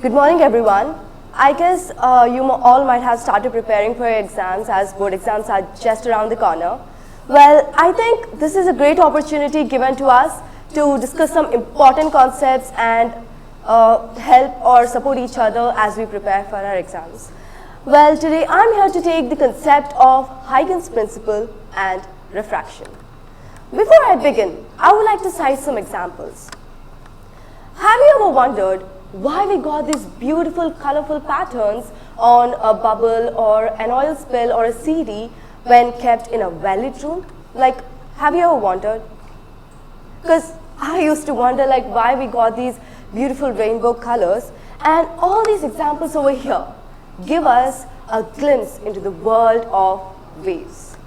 Good morning, everyone. I guess you all might have started preparing for your exams as board exams are just around the corner. Well, I think this is a great opportunity given to us to discuss some important concepts and help or support each other as we prepare for our exams. Well, today I'm here to take the concept of Huygens principle and refraction. Before I begin, I would like to cite some examples. Have you ever wondered why we got these beautiful, colorful patterns on a bubble or an oil spill or a CD when kept in a well-lit room? Like, have you ever wondered? Because I used to wonder like why we got these beautiful rainbow colors, and all these examples over here give us a glimpse into the world of waves.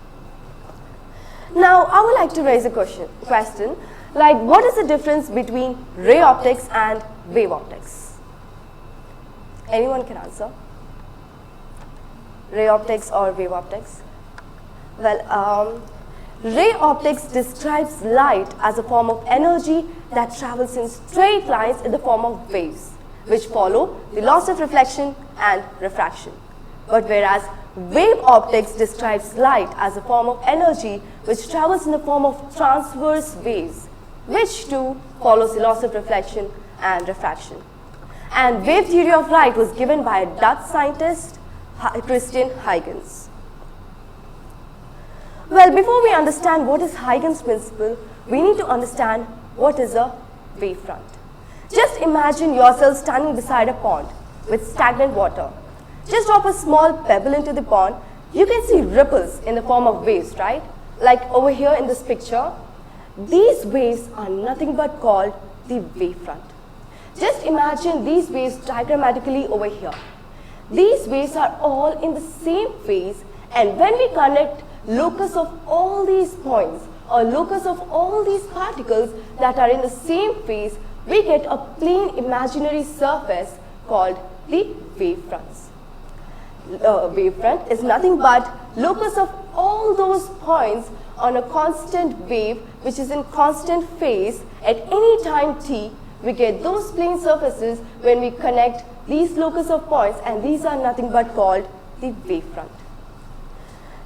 Now, I would like to raise a question like what is the difference between ray optics and wave optics? Anyone can answer? Ray optics or wave optics? Well, ray optics describes light as a form of energy that travels in straight lines in the form of waves, which follow the laws of reflection and refraction. But whereas wave optics describes light as a form of energy which travels in the form of transverse waves, which too follows the laws of reflection and refraction. And wave theory of light was given by a Dutch scientist, Christian Huygens. Well, before we understand what is Huygens principle, we need to understand what is a wavefront. Just imagine yourself standing beside a pond with stagnant water. Just drop a small pebble into the pond, you can see ripples in the form of waves, right? Like over here in this picture, these waves are nothing but called the wavefront. Just imagine these waves diagrammatically over here. These waves are all in the same phase, and when we connect locus of all these points or locus of all these particles that are in the same phase, we get a plane imaginary surface called the wavefronts. Wavefront is nothing but locus of all those points on a constant wave which is in constant phase at any time t. We get those plane surfaces when we connect these locus of points, and these are nothing but called the wavefront.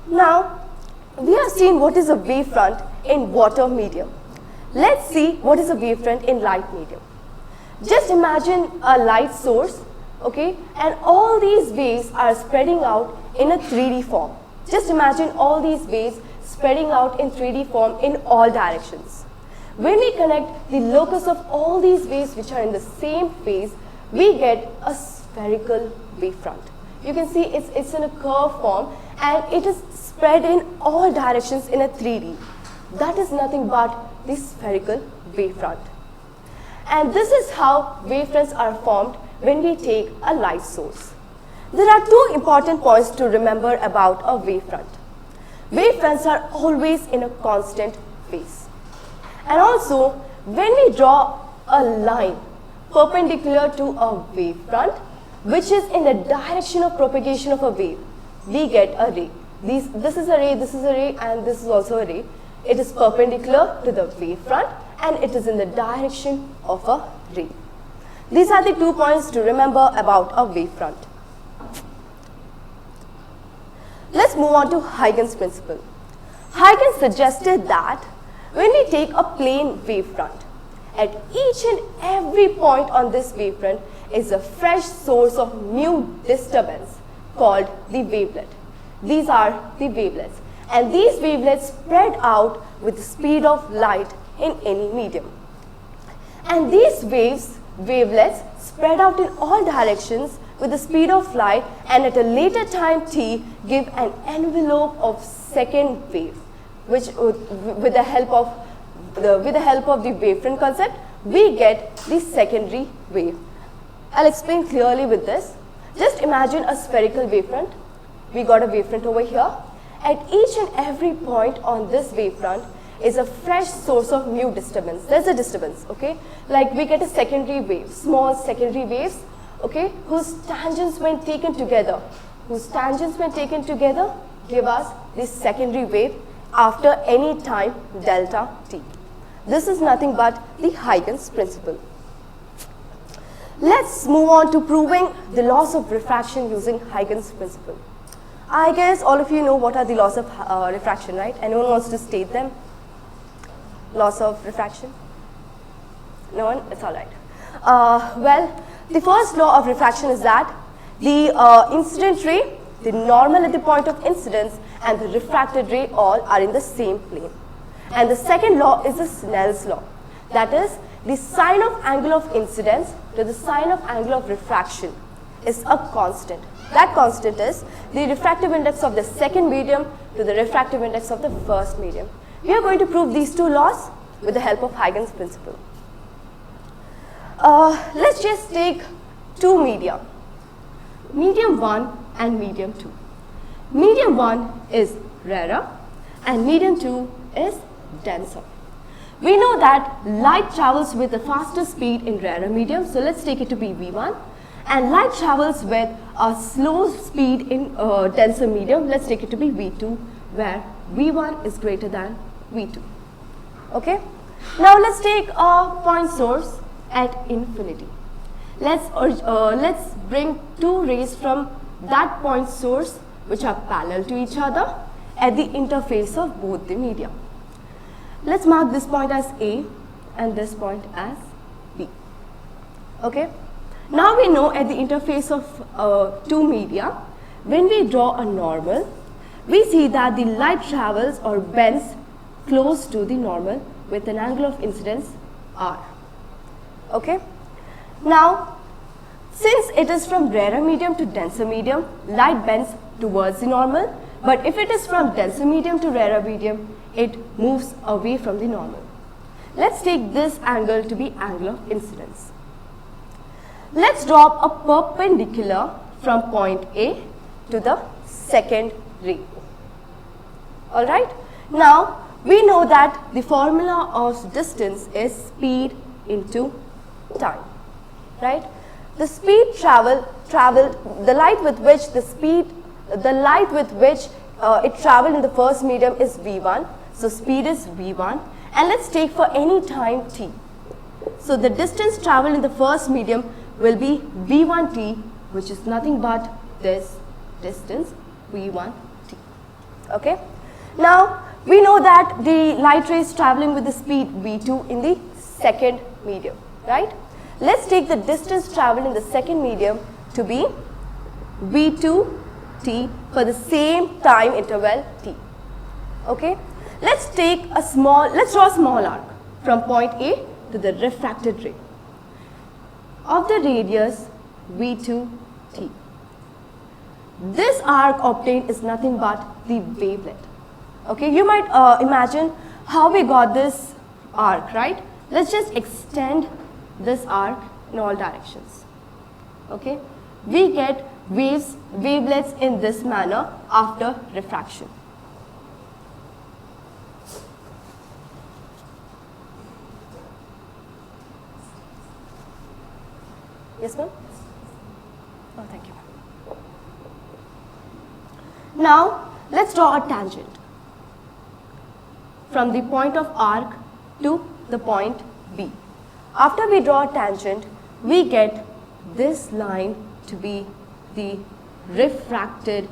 Now, we have seen what is a wavefront in water medium. Let's see what is a wavefront in light medium. Just imagine a light source, okay, and all these waves are spreading out in a 3D form. Just imagine all these waves spreading out in 3D form in all directions. When we connect the locus of all these waves which are in the same phase, we get a spherical wavefront. You can see it's in a curve form and it is spread in all directions in a 3D. That is nothing but the spherical wavefront. And this is how wavefronts are formed when we take a light source. There are two important points to remember about a wavefront. Wavefronts are always in a constant phase. And also, when we draw a line perpendicular to a wavefront, which is in the direction of propagation of a wave, we get a ray. This is a ray, this is a ray, and this is also a ray. It is perpendicular to the wavefront and it is in the direction of a ray. These are the 2 points to remember about a wavefront. Let's move on to Huygens principle. Huygens suggested that when we take a plane wavefront, at each and every point on this wavefront is a fresh source of new disturbance called the wavelet. These are the wavelets, and these wavelets spread out with the speed of light in any medium. And these wavelets spread out in all directions with the speed of light, and at a later time t give an envelope of second wave, which with the help of the wavefront concept, we get the secondary wave. I'll explain clearly with this. Just imagine a spherical wavefront. We got a wavefront over here. At each and every point on this wavefront is a fresh source of new disturbance. There's a disturbance, okay? Like we get a secondary wave, small secondary waves, okay, whose tangents when taken together give us this secondary wave after any time delta t. This is nothing but the Huygens principle. let's move on to proving the laws of refraction using Huygens principle. I guess all of you know what are the laws of refraction, right? Anyone wants to state them? Laws of refraction? No one? It's all right. Well, the first law of refraction is that the incident ray, the normal at the point of incidence, and the refracted ray all are in the same plane. And the second law is the Snell's law. That is, the sine of angle of incidence to the sine of angle of refraction is a constant. That constant is the refractive index of the second medium to the refractive index of the first medium. We are going to prove these two laws with the help of Huygens principle. Let's just take two media, medium 1 and medium 2. Medium 1 is rarer and medium 2 is denser. We know that light travels with a faster speed in rarer medium, so let's take it to be V1. And light travels with a slow speed in denser medium, let's take it to be V2, where V1 is greater than V2. Okay? Now let's take a point source at infinity. Let's bring two rays from that point source which are parallel to each other at the interface of both the media. Let's mark this point as A and this point as B. Okay? Now we know at the interface of two media, when we draw a normal, we see that the light travels or bends close to the normal with an angle of incidence R. Okay? Now, since it is from rarer medium to denser medium, light bends towards the normal, but if it is from denser medium to rarer medium, it moves away from the normal. Let's take this angle to be angle of incidence. Let's drop a perpendicular from point A to the second ray. Alright? Now, we know that the formula of distance is speed into time. Right? The speed traveled, the light with which it traveled in the first medium is V1. So speed is V1. And let's take for any time t. So the distance traveled in the first medium will be V1t, which is nothing but this distance V1t. Okay? Now, we know that the light ray is traveling with the speed V2 in the second medium. Right? Let's take the distance traveled in the second medium to be V2t for the same time interval t. Okay? Let's draw a small arc from point A to the refracted ray of the radius V2t. This arc obtained is nothing but the wavelet. Okay? You might imagine how we got this arc, right? Let's just extend this arc in all directions. Okay? We get wavelets in this manner after refraction. Yes, ma'am? Oh, thank you. Now, let's draw a tangent from the point of arc to the point B. After we draw a tangent, we get this line to be the refracted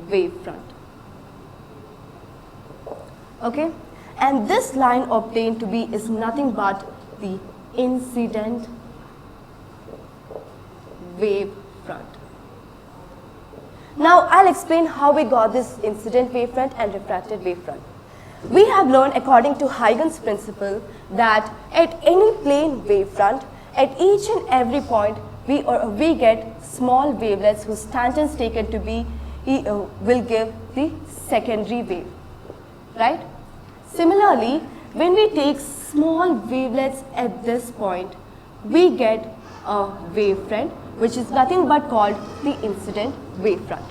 wavefront. Okay? And this line obtained to be is nothing but the incident wavefront. Now, I'll explain how we got this incident wavefront and refracted wavefront. We have learned according to Huygens principle that at any plane wavefront, at each and every point, we get small wavelets whose tangents taken to be will give the secondary wave, right? Similarly, when we take small wavelets at this point, we get a wavefront which is nothing but called the incident wavefront.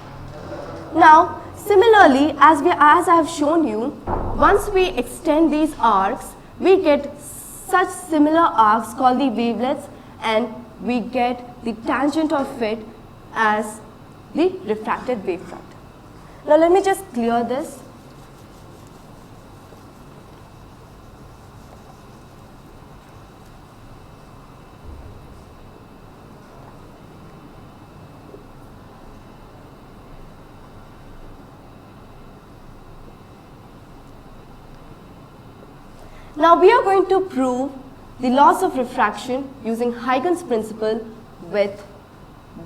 Now, similarly, as I have shown you, once we extend these arcs, we get such similar arcs called the wavelets, and we get the tangent of it as the refracted wavefront. Now, let me just clear this. Now we are going to prove the laws of refraction using Huygens principle with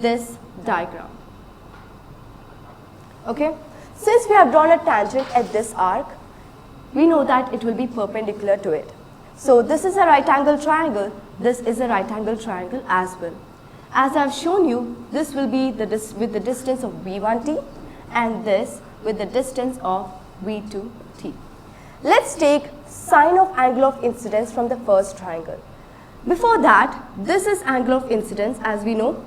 this diagram. Okay? Since we have drawn a tangent at this arc, we know that it will be perpendicular to it. So this is a right angle triangle, this is a right angle triangle as well. As I have shown you, this will be with the distance of V1t and this with the distance of V2t. Let's take sine of angle of incidence from the first triangle. Before that, this is angle of incidence as we know.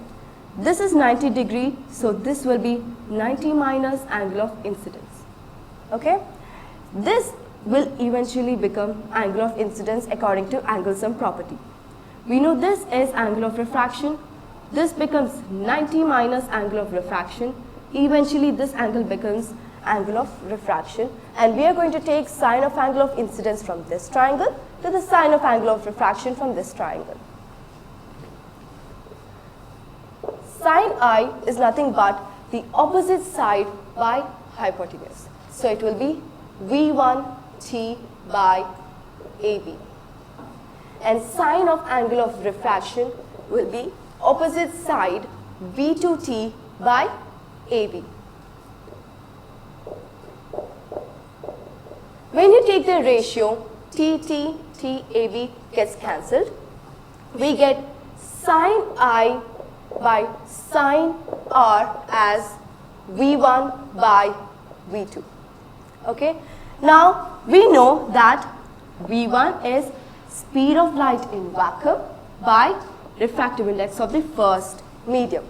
This is 90 degree, so this will be 90 minus angle of incidence. Okay? This will eventually become angle of incidence according to angle sum property. We know this is angle of refraction. This becomes 90 minus angle of refraction. Eventually this angle becomes angle of refraction, and we are going to take sine of angle of incidence from this triangle to the sine of angle of refraction from this triangle. Sine I is nothing but the opposite side by hypotenuse. So it will be V1t by AB. And sine of angle of refraction will be opposite side V2t by AB. When you take the ratio TAB gets cancelled, we get sine I by sine R as V1 by V2. Okay? Now we know that V1 is speed of light in vacuum by refractive index of the first medium.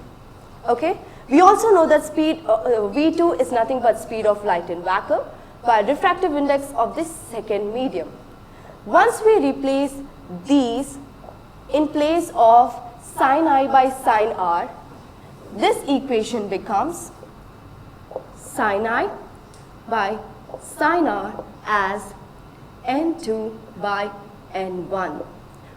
Okay? We also know that V2 is nothing but speed of light in vacuum by refractive index of the second medium. Once we replace these in place of sine I by sine R, this equation becomes sine I by sine R as N2 by N1,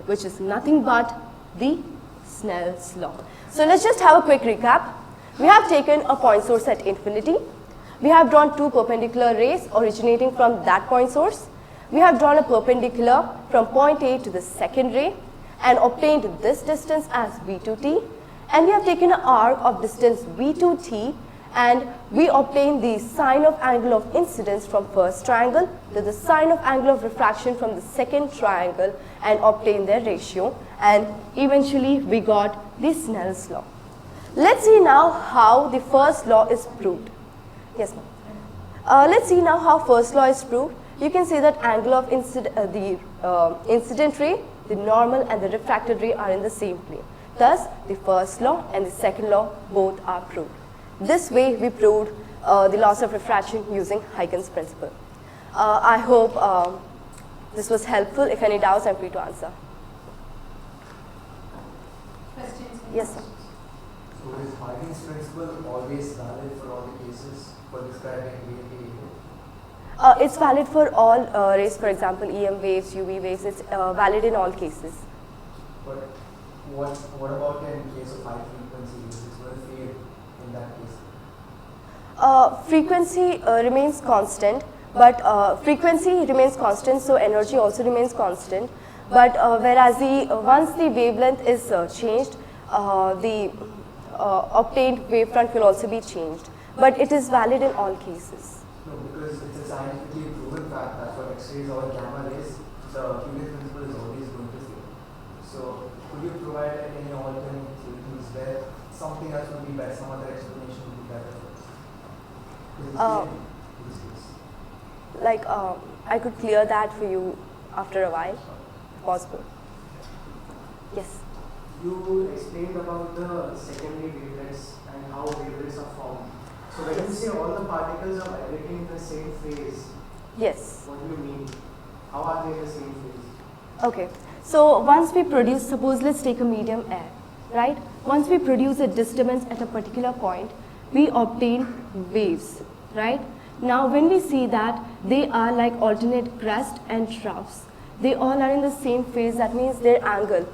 which is nothing but the Snell's law. So let's just have a quick recap. We have taken a point source at infinity. We have drawn two perpendicular rays originating from that point source. We have drawn a perpendicular from point A to the second ray and obtained this distance as V2t, and we have taken an arc of distance V2t and we obtained the sine of angle of incidence from first triangle to the sine of angle of refraction from the second triangle and obtained their ratio, and eventually we got the Snell's law. Let's see now how the first law is proved. Yes, ma'am. Let's see now how first law is proved. You can say that angle of incident ray, the normal and the refracted ray are in the same plane. Thus, the first law and the second law both are proved. This way we proved the laws of refraction using Huygens principle. I hope this was helpful. If any doubts, I'm free to answer. Questions? Yes, sir. So is Huygens principle always valid for all the cases for describing wave behavior? It's valid for all rays, for example, EM waves, UV waves. It's valid in all cases. But what about in case of high frequency? Is it going to fail in that case? Frequency remains constant, but frequency remains constant, so energy also remains constant. But whereas once the wavelength is changed, the obtained wavefront will also be changed. But it is valid in all cases. No, because it's a scientifically proven fact that for X-rays or gamma rays, the Huygens principle is always going to fail. So could you provide any alternate solutions where something else would be better, some other explanation would be better? Like I could clear that for you after a while, if possible. Yes. You explained about the secondary wavelets and how wavelets are formed. So when you say all the particles are vibrating in the same phase, Yes. what do you mean? How are they in the same phase? Okay. So once we produce, suppose let's take a medium air, right? Once we produce a disturbance at a particular point, we obtain waves, right? Now when we see that they are like alternate crest and troughs, they all are in the same phase, that means their angle,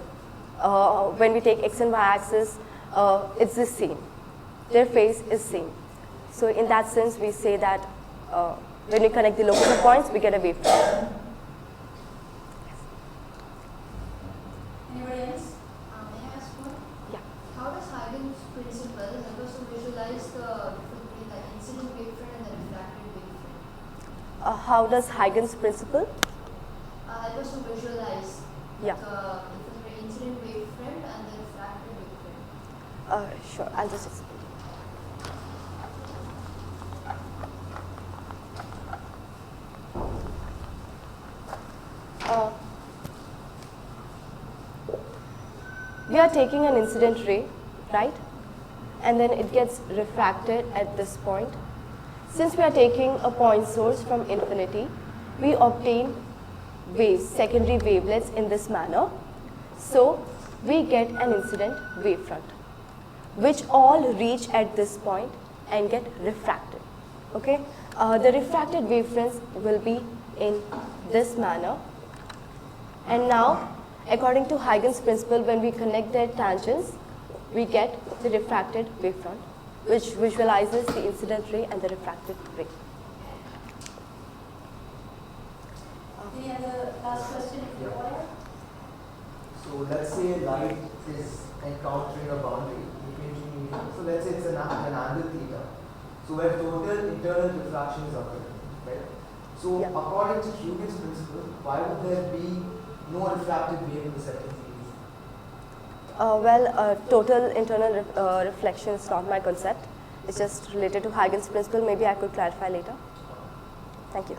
when we take x and y axis, it's the same. Their phase is same. So in that sense, we say that when we connect the locus of points, we get a wavefront. How does Huygens principle? Help us to visualize. Yeah. The incident wavefront and the refracted wavefront. Sure, I'll just explain. We are taking an incident ray, right? And then it gets refracted at this point. Since we are taking a point source from infinity, we obtain waves, secondary wavelets in this manner. So we get an incident wavefront, which all reach at this point and get refracted. Okay? The refracted wavefronts will be in this manner. And now, according to Huygens principle, when we connect their tangents, we get the refracted wavefront, which visualizes the incident ray and the refracted ray. Any other last question if you require? So let's say light is encountering a boundary between two mediums. So let's say it's an angle theta. So where total internal refraction is occurring, right? So according to Huygens principle, why would there be no refracted wave in the second series? Total internal reflection is not my concept. It's just related to Huygens principle. Maybe I could clarify later. Thank you.